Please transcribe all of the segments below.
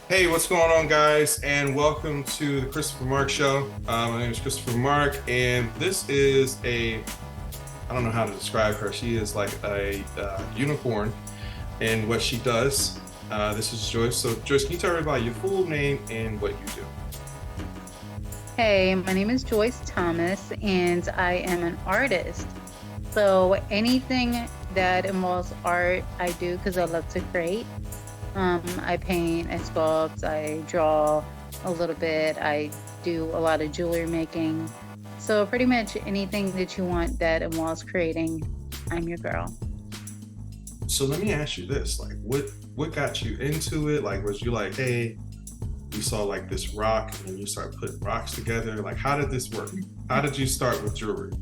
Hey, what's going on, guys? And welcome to the Christopher Marc Show. My name is Christopher Marc, and this is I don't know how to describe her. She is like a unicorn in what she does. This is Joyce. So, Joyce, can you tell everybody your full name and what you do? Hey, my name is Joyce Thomas, and I am an artist. So anything that involves art, I do because I love to create. I paint, I sculpt, I draw a little bit. I do a lot of jewelry making. So pretty much anything that you want that involves creating, I'm your girl. So let me ask you this: like, what got you into it? Like, was you like, hey, you saw like this rock, and then you start putting rocks together? Like, how did this work? How did you start with jewelry?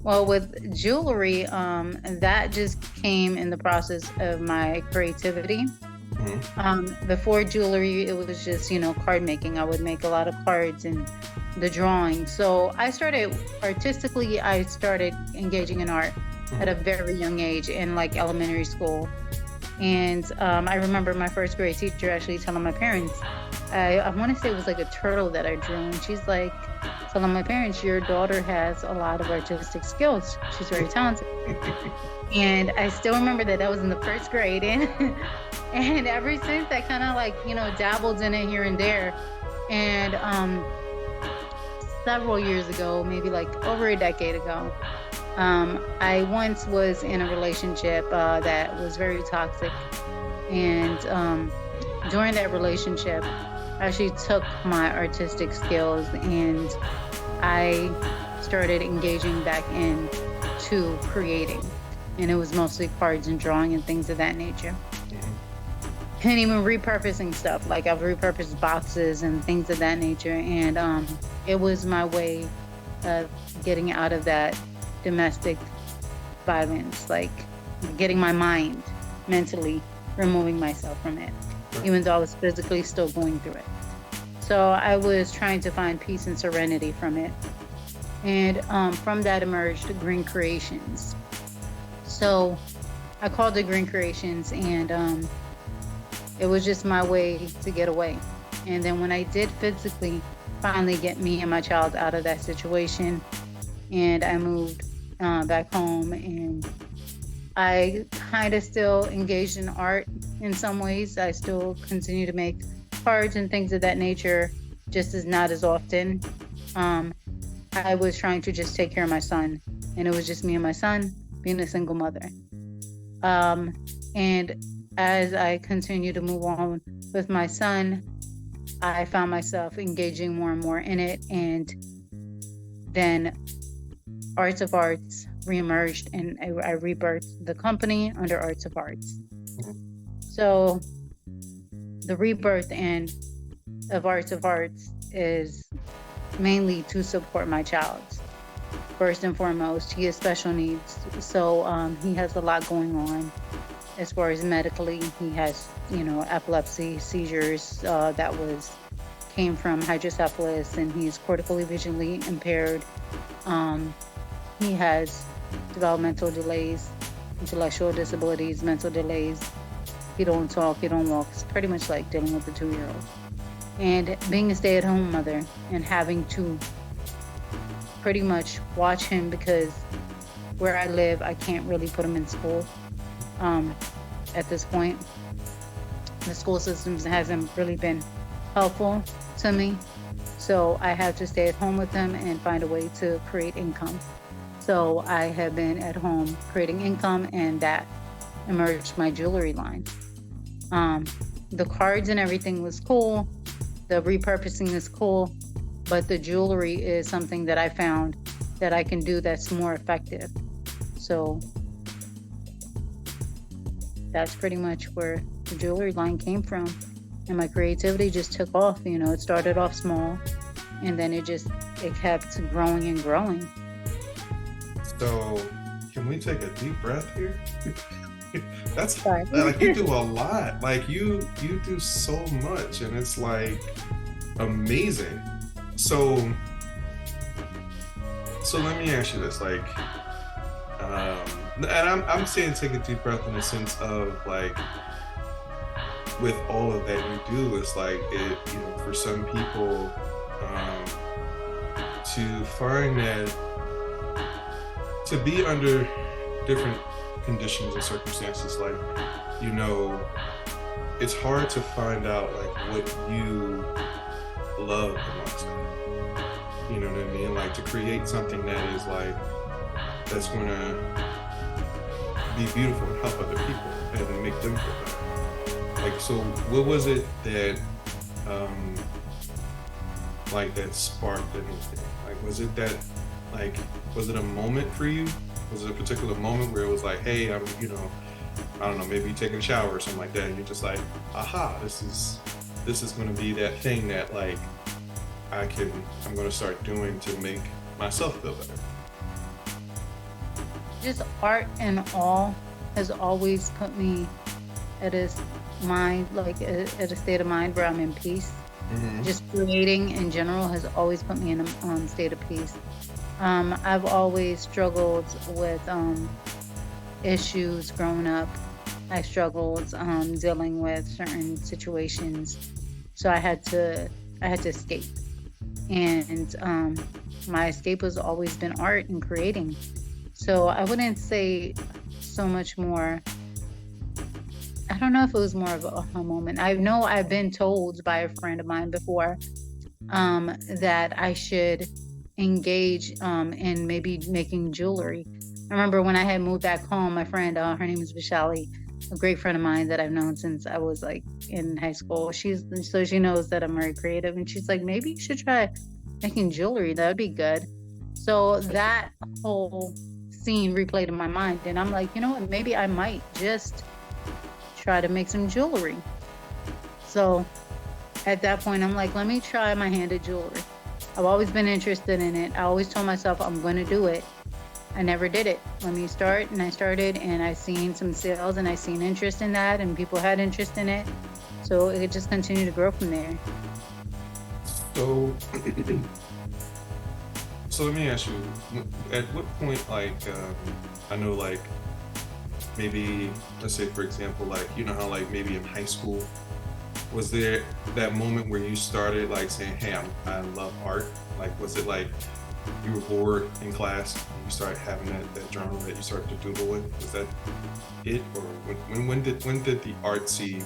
Well, with jewelry, that just came in the process of my creativity. Before jewelry, it was just, card making. I would make a lot of cards and the drawing. So I started engaging in art at a very young age in like elementary school. And I remember my first grade teacher actually telling my parents, I want to say it was like a turtle that I drew. And she's like telling my parents, your daughter has a lot of artistic skills. She's very talented. And I still remember that was in the first grade. And ever since I kind of like, dabbled in it here and there. And several years ago, maybe like over a decade ago, I once was in a relationship that was very toxic. And during that relationship, I actually took my artistic skills and I started engaging back into creating. And it was mostly cards and drawing and things of that nature. And even repurposing stuff. Like I've repurposed boxes and things of that nature. And it was my way of getting out of that domestic violence, like getting my mind mentally removing myself from it, even though I was physically still going through it. So I was trying to find peace and serenity from it. And from that emerged Green Creations. So I called it Green Creations, and it was just my way to get away. And then when I did physically finally get me and my child out of that situation, and I moved back home, and I kind of still engaged in art in some ways. I still continue to make cards and things of that nature, just as not as often. I was trying to just take care of my son, and it was just me and my son being a single mother. And as I continue to move on with my son, I found myself engaging more and more in it, and then Arts of Herarts reemerged, and I rebirthed the company under Arts of Herarts. So the rebirth of Arts of Herarts is mainly to support my child. First and foremost, he has special needs, so he has a lot going on as far as medically. He has, epilepsy, seizures came from hydrocephalus, and he's cortically visually impaired. He has developmental delays, intellectual disabilities, mental delays. He don't talk, he don't walk. It's pretty much like dealing with a 2-year-old. And being a stay-at-home mother and having to pretty much watch him, because where I live, I can't really put him in school at this point. The school system hasn't really been helpful to me. So I have to stay at home with him and find a way to create income. So I have been at home creating income, and that emerged my jewelry line. The cards and everything was cool. The repurposing is cool, but the jewelry is something that I found that I can do that's more effective. So that's pretty much where the jewelry line came from. And my creativity just took off. It started off small, and then it kept growing and growing. So, can we take a deep breath here? That's Sorry. like you do a lot. Like you do so much, and it's like amazing. So let me ask you this, like, and I'm saying take a deep breath in the sense of like with all of that you do, it's like it, you know, for some people, to find that, to be under different conditions and circumstances, like, you know, it's hard to find out like what you love amongst that. You know what I mean? Like to create something that is like, that's gonna be beautiful and help other people and make them feel better. Like, so what was it that, like that sparked anything? Like, was it that, like, was it a moment for you? Was it a particular moment where it was like, hey, I'm, you know, I don't know, maybe taking a shower or something like that, and you're just like, aha, this is going to be that thing that like I'm going to start doing to make myself feel better. Just art and all has always put me at a mind, like at a state of mind where I'm in peace. Mm-hmm. Just creating in general has always put me in a state of peace. I've always struggled with issues growing up. I struggled dealing with certain situations, so I had to escape, and my escape has always been art and creating. So I wouldn't say so much more. I don't know if it was more of a moment. I know I've been told by a friend of mine before that I should engage in maybe making jewelry. I remember when I had moved back home, my friend, her name is Vishali, a great friend of mine that I've known since I was like in high school. She knows that I'm very creative, and she's like, maybe you should try making jewelry. That would be good. So that whole scene replayed in my mind, and I'm like, you know what? Maybe I might just try to make some jewelry. So at that point, I'm like, let me try my hand at jewelry. I've always been interested in it. I always told myself I'm going to do it. I never did it. Let me start, and I started, and I seen some sales, and I seen interest in that, and people had interest in it. So it just continued to grow from there. So, so let me ask you, at what point, like, I know, like, maybe, let's say, for example, like, you know how, like, maybe in high school, was there that moment where you started, like, saying, hey, I love art? Like, was it, like, you were bored in class and you started having that journal that you started to doodle with? Was that it? Or when did the artsy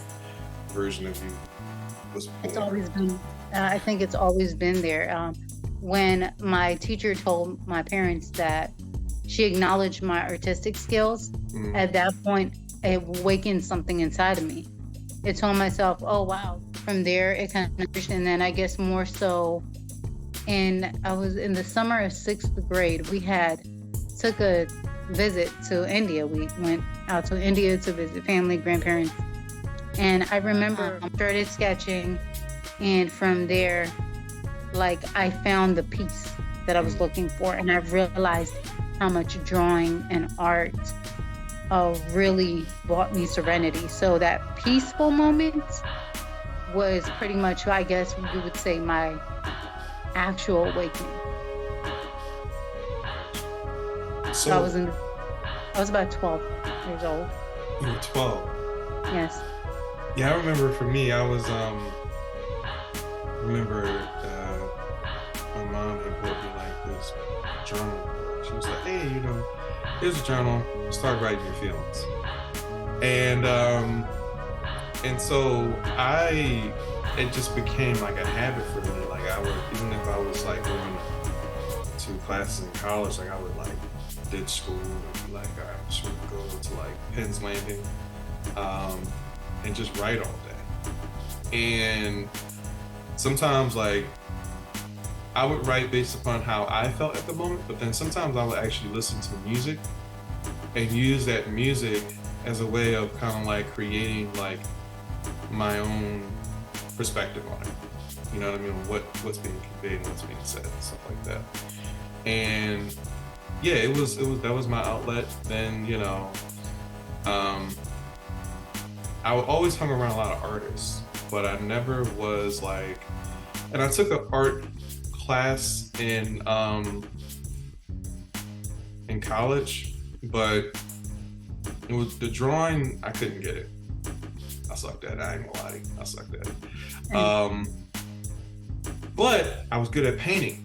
version of you was born? It's always been, I think it's always been there. When my teacher told my parents that she acknowledged my artistic skills, at that point, it awakened something inside of me. It told myself, oh, wow. From there, it kind of, and then I guess more so, and I was in the summer of 6th grade, we took a visit to India. We went out to India to visit family, grandparents. And I remember I started sketching, and from there, like, I found the peace that I was looking for, and I realized how much drawing and art really brought me serenity. So that peaceful moment was pretty much, I guess you would say, my actual awakening. So I was about 12 years old. You were 12? Yes. Yeah, I remember for me, I was, my mom had bought me like this journal. She was like, hey, you know, here's a journal, start writing your feelings. And so it just became like a habit for me. Like I would, even if I was like going to classes in college, like I would like ditch school and be like, all right, I'm just gonna go to like Penn's Landing, and just write all day. And sometimes like I would write based upon how I felt at the moment, but then sometimes I would actually listen to music and use that music as a way of kind of like creating like my own perspective on it. You know what I mean? What's being conveyed and what's being said and stuff like that. And yeah, it was that was my outlet. Then, you know, I always hung around a lot of artists, but I never was like, and I took an art class in college, but it was the drawing, I couldn't get it. I sucked at it. I ain't gonna lie to you. I sucked at it. But I was good at painting.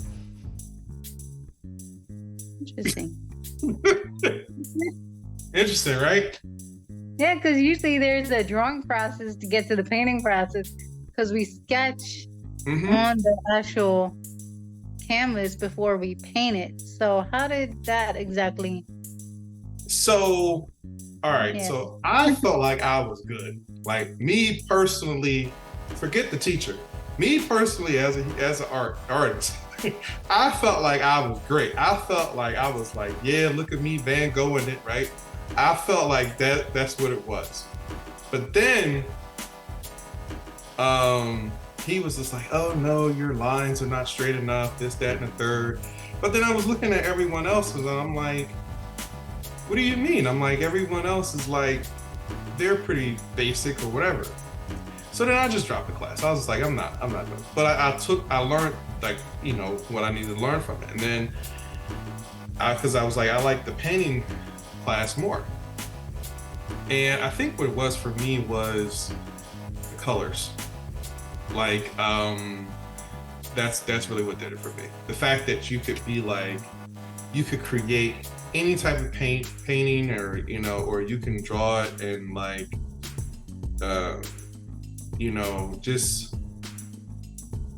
Interesting. Interesting, right? Yeah, because usually there's a drawing process to get to the painting process, because we sketch on the actual canvas before we paint it. So how did that exactly? So, all right. Yeah. So I felt like I was good. Like, me personally, forget the teacher. Me personally, as an artist, I felt like I was great. I felt like I was like, yeah, look at me, Van Gogh in it, right? I felt like that's what it was. But then he was just like, oh no, your lines are not straight enough, this, that, and the third. But then I was looking at everyone else's and I'm like, what do you mean? I'm like, everyone else is like, they're pretty basic or whatever. So then I just dropped the class. I was just like, I'm not doing it. But I learned, like, you know, what I needed to learn from it. And then because I was like, I like the painting class more. And I think what it was for me was the colors. Like, that's really what did it for me. The fact that you could be like, you could create any type of painting, or, you know, or you can draw it and like, you know, just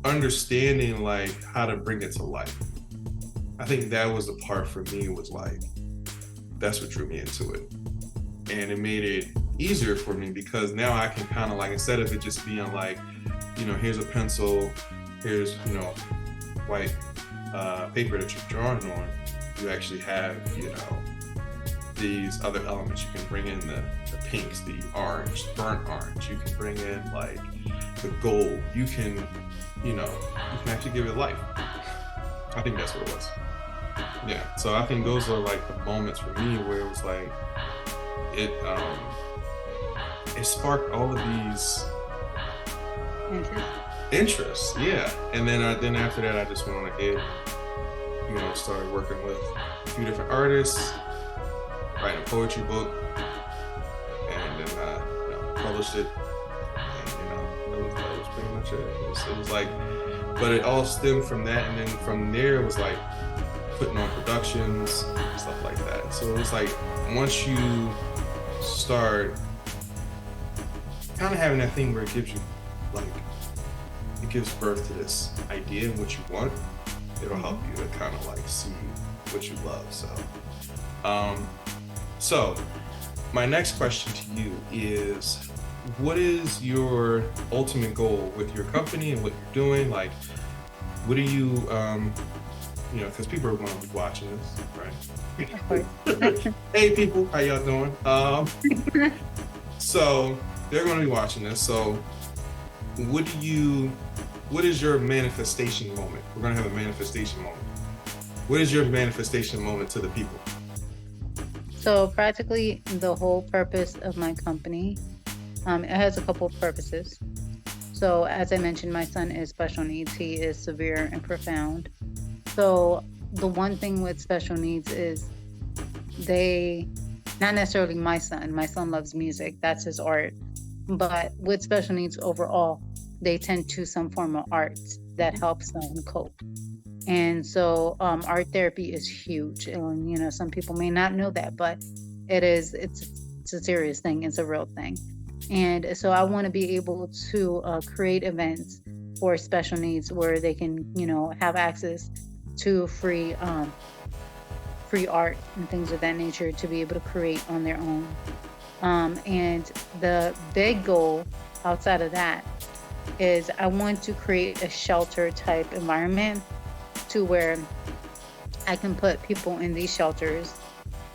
understanding like how to bring it to life. I think that was the part for me, was like, that's what drew me into it. And it made it easier for me, because now I can kind of like, instead of it just being like, you know, here's a pencil, here's, you know, white paper that you're drawing on, you actually have, you know, these other elements. You can bring in the pinks, the orange, burnt orange. You can bring in like the gold. You can, you know, you can actually give it life. I think that's what it was. Yeah. So I think those are like the moments for me where it was like, it sparked all of these interests. Yeah. And then after that, I just went on ahead, you know, started working with a few different artists, writing a poetry book, and then you know, published it. And, you know, that was pretty much it. It was like, but it all stemmed from that, and then from there it was like putting on productions, stuff like that. So it was like, once you start kind of having that thing where it gives you, like, it gives birth to this idea of what you want, it'll help you to kind of like see what you love. So my next question to you is, what is your ultimate goal with your company and what you're doing? Like, what are you, you know, because people are going to be watching this, right? Hey people, how y'all doing? So they're going to be watching this. So what is your manifestation moment? We're going to have a manifestation moment. What is your manifestation moment to the people? So practically the whole purpose of my company, it has a couple of purposes. So as I mentioned, my son is special needs. He is severe and profound. So the one thing with special needs is not necessarily my son loves music, that's his art. But with special needs overall, they tend to some form of art that helps them cope. And so art therapy is huge. And, you know, some people may not know that, but it's a serious thing. It's a real thing. And so I want to be able to create events for special needs where they can, you know, have access to free art and things of that nature to be able to create on their own. And the big goal outside of that is I want to create a shelter type environment to where I can put people in these shelters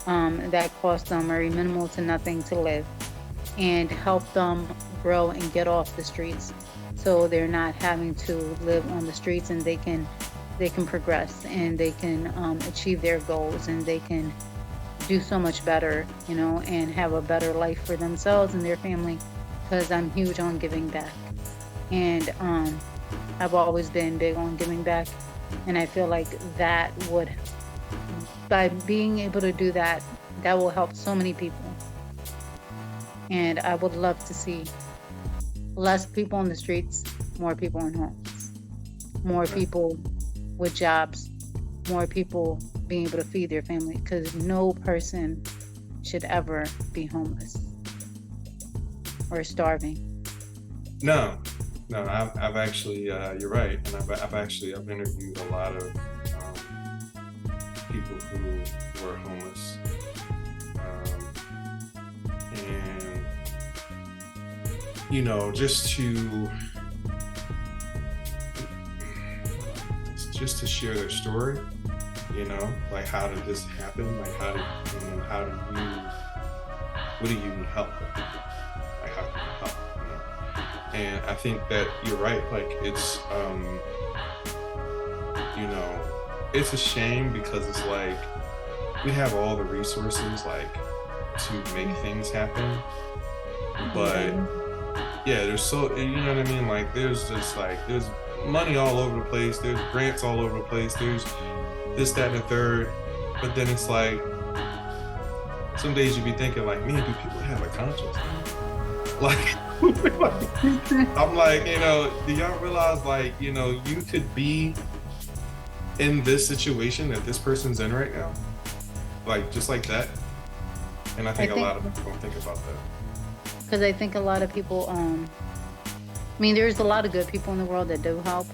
that cost them very minimal to nothing to live, and help them grow and get off the streets, so they're not having to live on the streets, and they can progress, and they can achieve their goals, and they can do so much better, you know, and have a better life for themselves and their family, because I'm huge on giving back. And I've always been big on giving back, and I feel like that would, by being able to do that, that will help so many people. And I would love to see less people on the streets, more people in homes, more people with jobs, more people being able to feed their family, because no person should ever be homeless or starving. No, I've actually, you're right, and I've interviewed a lot of people who are homeless, and you know, just to share their story, you know, like how did this happen? Like what do you need help with? Like how can you help? You know? And I think that you're right. Like it's, you know, it's a shame because it's like we have all the resources like to make things happen, but yeah, there's so, you know what I mean? Like there's just like, there's money all over the place, there's grants all over the place, there's this, that, and the third, but then it's like some days you be thinking like, man, do people have a conscience? Like I'm like, you know, do y'all realize like, you know, you could be in this situation that this person's in right now, like just like that? And I think a lot of people don't think about that, because I think a lot of people I mean, there's a lot of good people in the world that do help,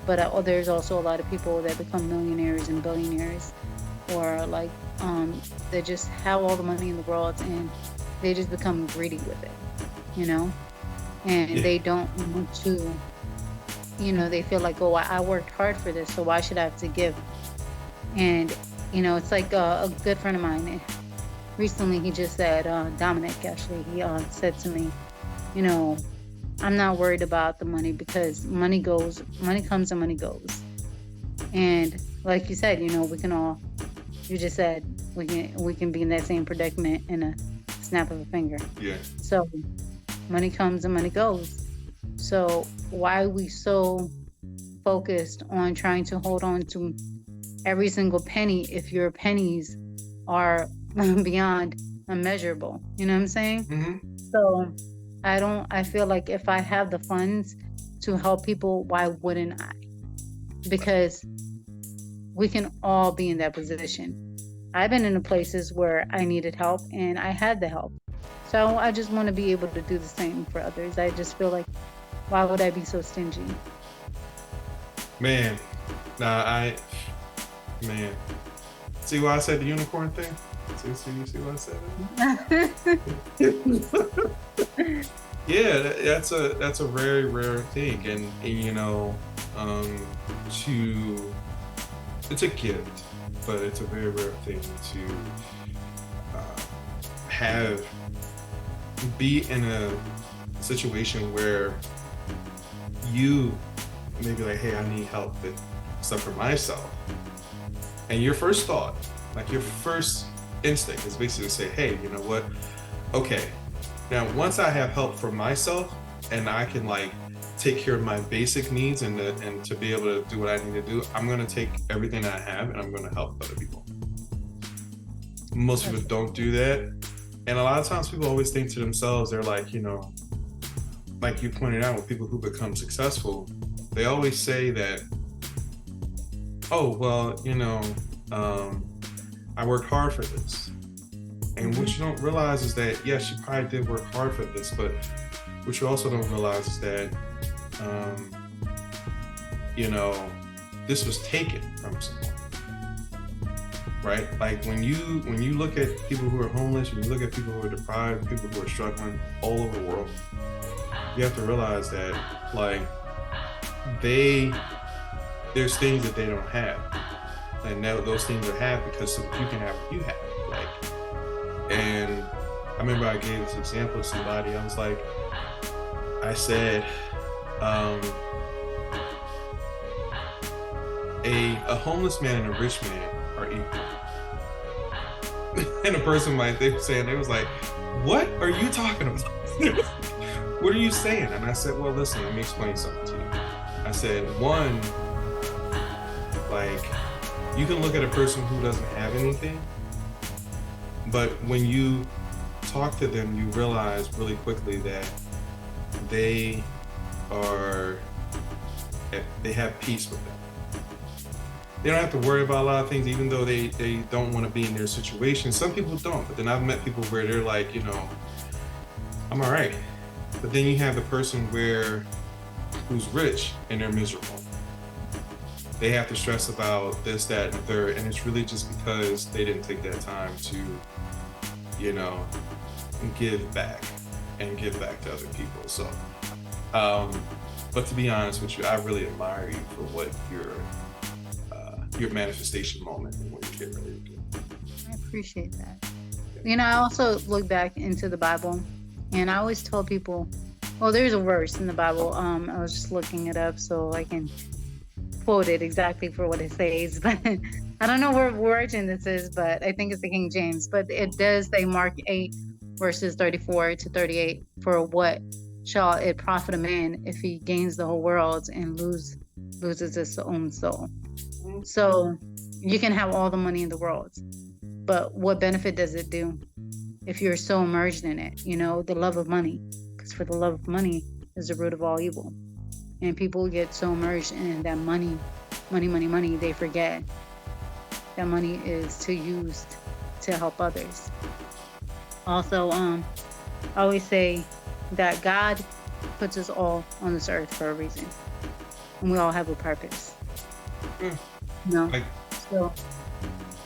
but there's also a lot of people that become millionaires and billionaires, or like they just have all the money in the world and they just become greedy with it, you know, and they don't want to, you know, they feel like, oh, I worked hard for this, so why should I have to give? And you know, it's like a good friend of mine recently, he just said, Dominic actually, he said to me, you know, I'm not worried about the money because money comes and money goes. And like you said, you know, you just said we can be in that same predicament in a snap of a finger. Yeah. So money comes and money goes. So why are we so focused on trying to hold on to every single penny if your pennies are beyond immeasurable? You know what I'm saying? Mm-hmm. So I feel like if I have the funds to help people, why wouldn't I? Because we can all be in that position. I've been in the places where I needed help and I had the help. So I just want to be able to do the same for others. I just feel like, why would I be so stingy? Man, see why I said the unicorn thing? See what I said? Yeah, that's a very rare thing, and you know, it's a gift, but it's a very rare thing to be in a situation where you maybe like, hey, I need help with stuff for myself, and your first thought, like your first instinct is basically to say, hey, you know what? Okay, now once I have help for myself and I can like take care of my basic needs and to be able to do what I need to do, I'm going to take everything I have and I'm going to help other people. Most people don't do that. And a lot of times people always think to themselves, they're like, you know, like you pointed out, with people who become successful, they always say that, oh, well, you know, I worked hard for this. And what you don't realize is that, yes, you probably did work hard for this, but what you also don't realize is that, you know, this was taken from someone, right? Like when you look at people who are homeless, when you look at people who are deprived, people who are struggling all over the world, you have to realize that, like, there's things that they don't have. And now those things are have because so that you can have what you have. Like, and I remember I gave this example to somebody. I was like, I said, a homeless man and a rich man are equal. And a person they was like, what are you talking about? What are you saying? And I said, well, listen, let me explain something to you. I said, one, like, you can look at a person who doesn't have anything, but when you talk to them, you realize really quickly that they have peace with them. They don't have to worry about a lot of things, even though they don't want to be in their situation. Some people don't, but then I've met people where they're like, I'm all right. But then you have the person who's rich and they're miserable. They have to stress about this, that, and the third, and it's really just because they didn't take that time to, give back to other people. So, but to be honest with you, I really admire you for what your manifestation moment and what you're getting ready to do. I appreciate that. I also look back into the Bible, and I always tell people, well, there's a verse in the Bible. I was just looking it up so I can quote it exactly for what it says, but I don't know what version this is, but I think it's the King James. But it does say Mark 8, verses 34 to 38, for what shall it profit a man if he gains the whole world and loses his own soul? So you can have all the money in the world, but what benefit does it do if you're so immersed in it? The love of money, because for the love of money is the root of all evil. And people get so immersed in that money, they forget that money is used to help others. Also, I always say that God puts us all on this earth for a reason, and we all have a purpose. So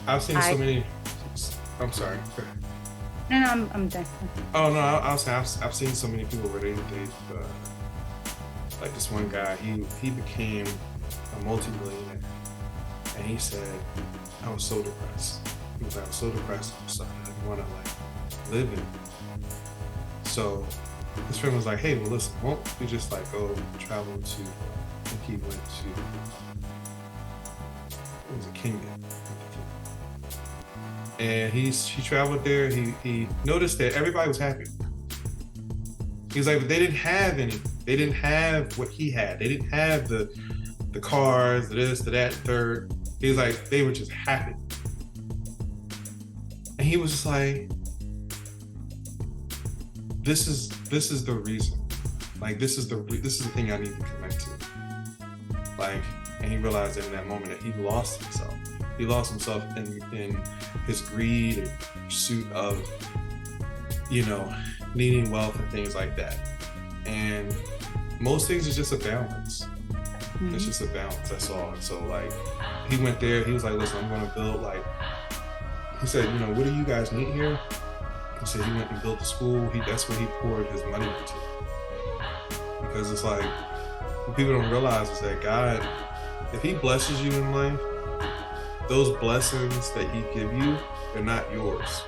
I've seen so many. I'm sorry. No, I'm done. Oh no, I've seen so many people where they like this one guy. He became a multi-millionaire, and he said, I was so depressed. He was like, I was so depressed. I didn't want to live in. So his friend was like, hey, well listen, won't we just go travel to? I think he went to. It was a Kenya. And he traveled there. He noticed that everybody was happy. He was like, but they didn't have anything. They didn't have what he had. They didn't have the cars, the this, the that, third. He was like, they were just happy. And he was just like, this is the reason. This is the thing I need to connect to. And he realized that in that moment that he lost himself. He lost himself in his greed and pursuit of, needing wealth and things like that. And most things is just a balance. Mm-hmm. It's just a balance, that's all. And so he went there, he was like, listen, I'm gonna build he said, what do you guys need here? He said he went and built the school. That's where he poured his money into. Because it's what people don't realize is that God, if he blesses you in life, those blessings that he give you, they're not yours.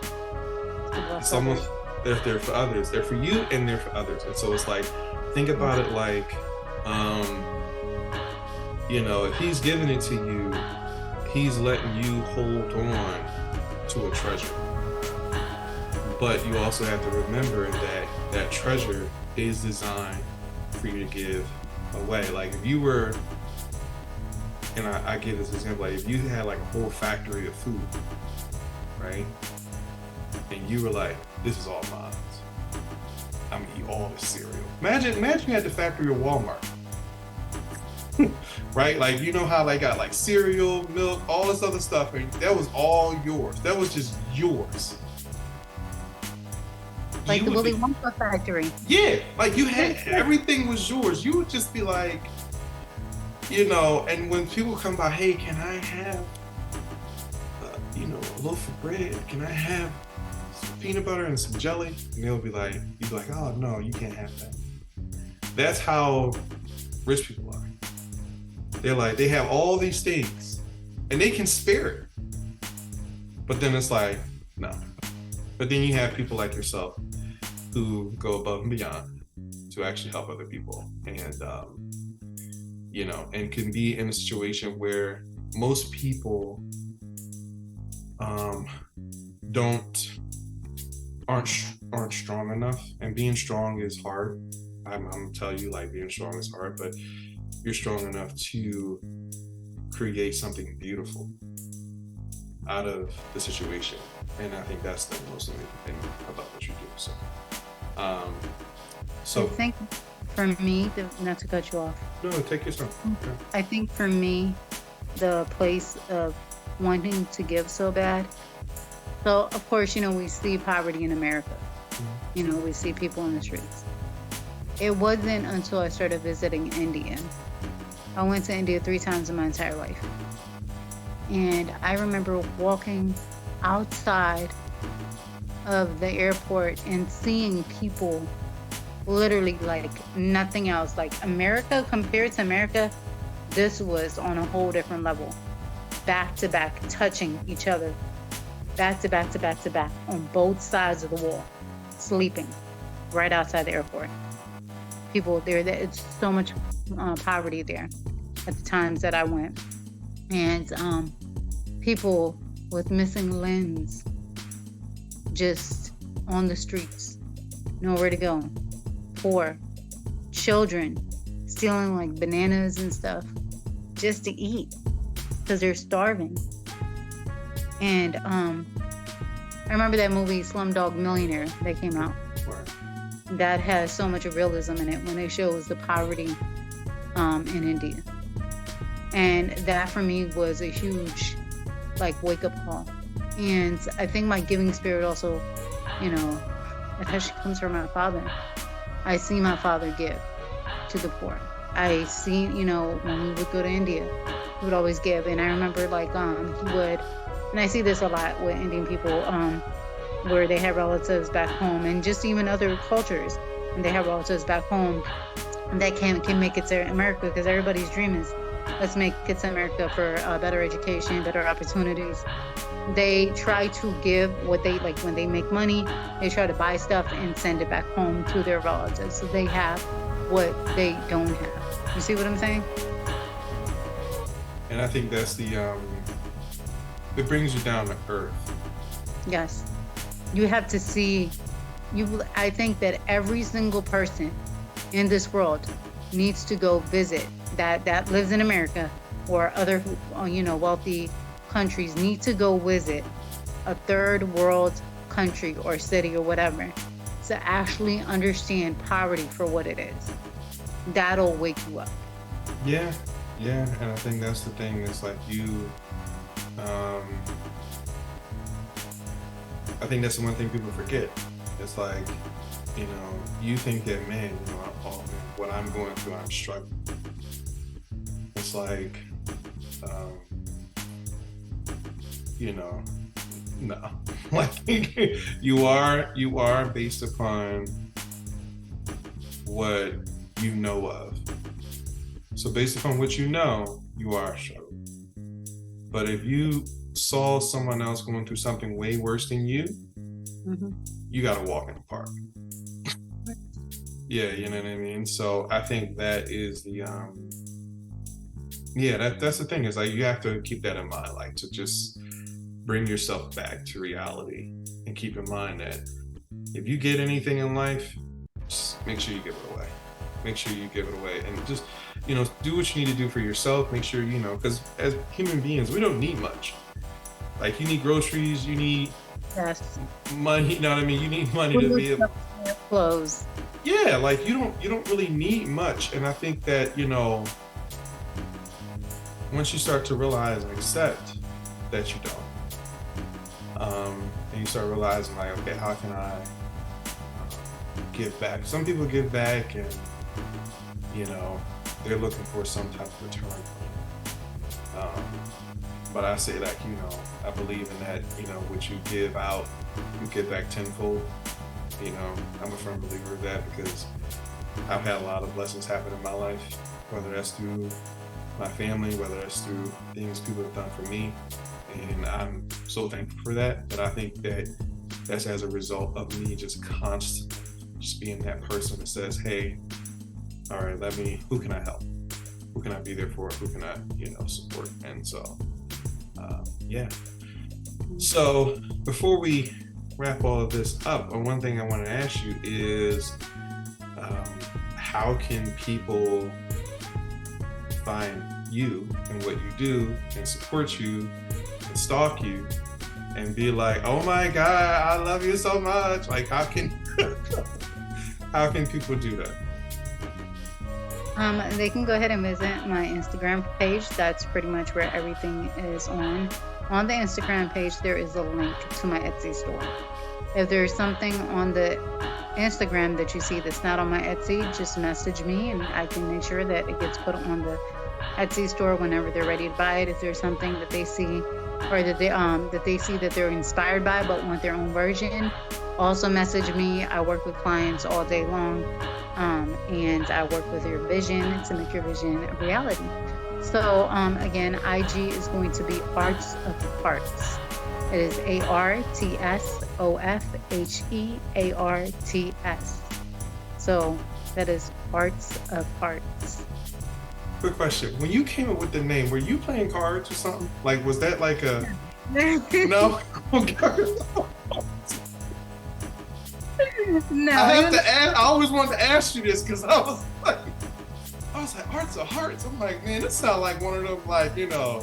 It's almost, they're for others. They're for you and they're for others. And so it's think about it if he's giving it to you, he's letting you hold on to a treasure. But you also have to remember that that treasure is designed for you to give away. If you were, and I give this example, if you had a whole factory of food, right? And you were like, this is all mine. I'm gonna eat all this cereal. Imagine you had the factory of Walmart. Right? How they got cereal, milk, all this other stuff, and that was all yours. That was just yours. The Willy Wonka factory. Yeah, you had, everything was yours. You would just be and when people come by, hey, can I have, a loaf of bread? Can I have some peanut butter and some jelly? And they'll be you'd be like, oh no, you can't have that. That's how rich people are. They're they have all these things and they can spare it. But then it's no. But then you have people like yourself who go above and beyond to actually help other people. And, and can be in a situation where most people aren't strong enough. And being strong is hard. I'm gonna tell you, being strong is hard, but you're strong enough to create something beautiful out of the situation. And I think that's the most amazing thing about what you do. So So I think for me, not to cut you off, no, take your time. Okay. I think for me, the place of wanting to give so bad. So, of course, we see poverty in America. We see people in the streets. It wasn't until I started visiting India. I went to India 3 times in my entire life. And I remember walking outside of the airport and seeing people literally like nothing else. Like America, compared to America, this was on a whole different level. Back to back, touching each other. Back to back to back to back on both sides of the wall, sleeping right outside the airport. People there, it's so much poverty there at the times that I went. And people with missing limbs just on the streets, nowhere to go. Poor children stealing like bananas and stuff just to eat because they're starving. And I remember that movie Slumdog Millionaire that came out. That has so much realism in it when it shows the poverty in India. And that for me was a huge like wake up call. And I think my giving spirit also, it actually comes from my father. I see my father give to the poor. I see, when we would go to India, he would always give. And I remember he would, and I see this a lot with Indian people, where they have relatives back home, and just even other cultures, and they have relatives back home that can make it to America, because everybody's dream is, let's make it to America for better education, better opportunities. They try to give what they like when they make money. They try to buy stuff and send it back home to their relatives, so they have what they don't have. You see what I'm saying? And I think that's it brings you down to earth. Yes. You have to see, I think that every single person in this world needs to go visit that lives in America or other, wealthy countries, need to go visit a third world country or city or whatever to actually understand poverty for what it is. That'll wake you up. Yeah. And I think that's the thing. It's like I think that's the one thing people forget. It's like, you think that, man, what I'm going through, I'm struggling. It's like, no. Like, you are based upon what you know of. So based upon what you know, you are struggling. But if you saw someone else going through something way worse than you, you got to walk in the park. Yeah, you know what I mean? So I think that is the, that's the thing, is like, you have to keep that in mind, like to just bring yourself back to reality and keep in mind that if you get anything in life, just make sure you give it away. Make sure you give it away and just, do what you need to do for yourself. Make sure, because as human beings, we don't need much. Like, you need groceries, you need money, you know what I mean? You need money to be able clothes. Yeah, like you don't really need much. And I think that, once you start to realize and accept that you don't, and you start realizing like, okay, how can I give back? Some people give back and, they're looking for some type of return. But I say like, I believe in that, what you give out, you give back tenfold. I'm a firm believer of that because I've had a lot of blessings happen in my life, whether that's through my family, whether that's through things people have done for me. And I'm so thankful for that. But I think that that's as a result of me just constantly just being that person that says, hey, all right, who can I help? Who can I be there for? Who can I, support? And so, yeah. So before we wrap all of this up, one thing I want to ask you is, how can people find you and what you do and support you and stalk you and be like, oh my God, I love you so much. Like, how can how can people do that? They can go ahead and visit my Instagram page. That's pretty much where everything is on. On the Instagram page, there is a link to my Etsy store. If there's something on the Instagram that you see that's not on my Etsy, just message me and I can make sure that it gets put on the Etsy store whenever they're ready to buy it. If there's something that they see or that they see that they're inspired by but want their own version, also message me. I work with clients all day long, and I work with your vision to make your vision a reality. So again, IG is going to be Arts of Herarts. It is ARTSOFHEARTS. So that is Arts of Herarts. Quick question. When you came up with the name, were you playing cards or something? Like, was that like a... No? No. I have to ask, I always wanted to ask you this because I was like, Arts of Herarts. I'm like, man, this sounds like one of them, like, you know,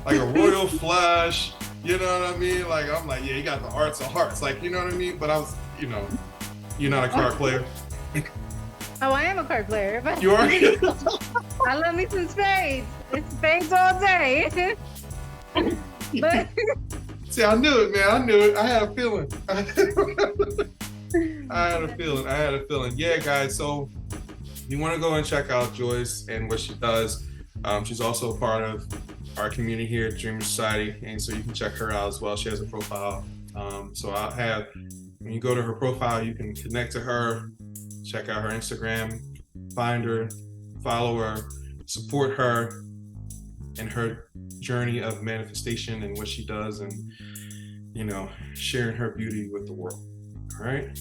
like a royal flush. You know what I mean? Like, I'm like, yeah, you got the Arts of Herarts. Like, you know what I mean? But I was, you know, you're not a card player. Oh, I am a card player. But You are? I love me some spades. It's spades all day. But See, I knew it, man. I knew it. I had a feeling. I had a feeling. Yeah, guys. So you want to go and check out Joyce and what she does. She's also a part of our community here at Dreamer Society, and so you can check her out as well. She has a profile. So I'll have, when you go to her profile, you can connect to her, check out her Instagram, find her, follow her, support her in her journey of manifestation and what she does, and, you know, sharing her beauty with the world. All right.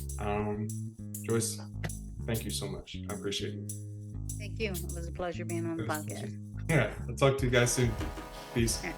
Joyce, thank you so much. I appreciate you. thank you. It was a pleasure being on the podcast. Yeah. I'll talk to you guys soon. Peace. Yeah.